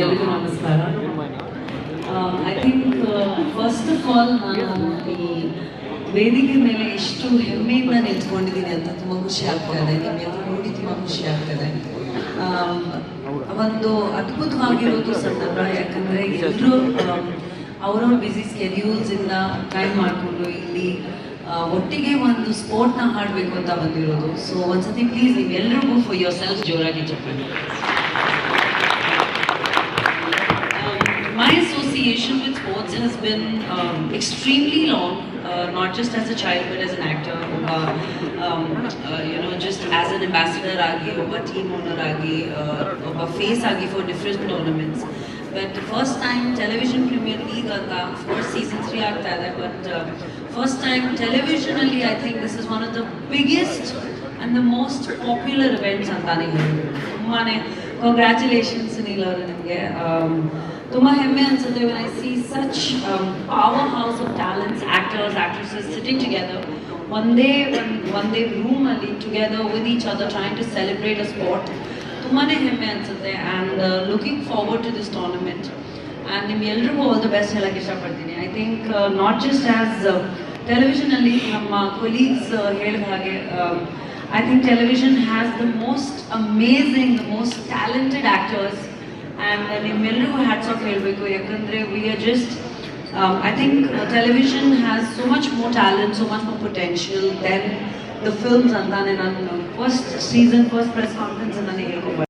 ಎಲ್ಲರಿಗೂ ನಮಸ್ಕಾರ. I think first of all ನಾನು ಈ ವೇದಿಕೆ ಮೇಲೆ ಎಷ್ಟು ಹೆಮ್ಮೆಯಿಂದ ನಿಂತ್ಕೊಂಡಿದ್ದೀನಿ ಅಂತ ತುಂಬ ಖುಷಿ ಆಗ್ತದೆ. ನಿಮ್ಮೆಲ್ಲರೂ ನೋಡಿ ತುಂಬ ಖುಷಿ ಆಗ್ತದೆ. ಒಂದು ಅದ್ಭುತವಾಗಿರೋದು ಸಂದರ್ಭ, ಯಾಕಂದರೆ ಎಲ್ಲರೂ ಅವರವ್ರ ಬ್ಯುಸಿ ಸ್ಕೆಡ್ಯೂಲ್ಸಿಂದ ಟೈಮ್ ಮಾಡಿಕೊಂಡು ಇಲ್ಲಿ ಒಟ್ಟಿಗೆ ಒಂದು ಸ್ಪೋರ್ಟ್ನ ಹಾಡಬೇಕು ಅಂತ ಬಂದಿರೋದು. ಸೊ ಒಂದ್ಸತಿ ಪ್ಲೀಸ್ ನೀವೆಲ್ಲರಿಗೂ ಫಾರ್ ಯೋರ್ ಸೆಲ್ಫ್ ಜೋರಾಗಿ ಚಪ್ಪಾಳೆ. My association with sports has been extremely long, not just as a child but as an actor, just as an ambassador agi, a team owner agi, a face agi for different tournaments. But the first time television Premier League anta, of course season 3 aagta hai, but first time televisionally I think this is one of the biggest and the most popular events antane helbodu. Tummane congratulations Sunil avare nimge. ತುಂಬ ಹೆಮ್ಮೆ ಅನ್ಸುತ್ತೆ when I see such powerhouse of talents, actors, actresses sitting together one day room ಅಲ್ಲಿ together with each other trying to celebrate a sport. ತುಂಬಾನೇ ಹೆಮ್ಮೆ ಅನ್ಸುತ್ತೆ and looking forward to this tournament and ನಿಮ್ಮೆಲ್ಲರಿಗೂ all the best ಹೇಳಕ್ಕೆ ಇಷ್ಟಪಡ್ತೀನಿ. I think not just as television ಅಲ್ಲಿ ನಮ್ಮ colleagues ಹೇಳಿದ ಹಾಗೆ I think television has the most amazing, the most talented actors. And ನಿಮ್ಮೆಲ್ಲರಿಗೂ ಹ್ಯಾಟ್ಸ್ ಆಫ್ ಹೇಳಬೇಕು, ಯಾಕಂದರೆ we are just I think television has so much more talent, so much more potential than the films ಅಂತಾನೆ ನಾನು first season first press conference ಅಂತಾನೆ ಹೇಳ್ಕೊಬಾರ್ದು.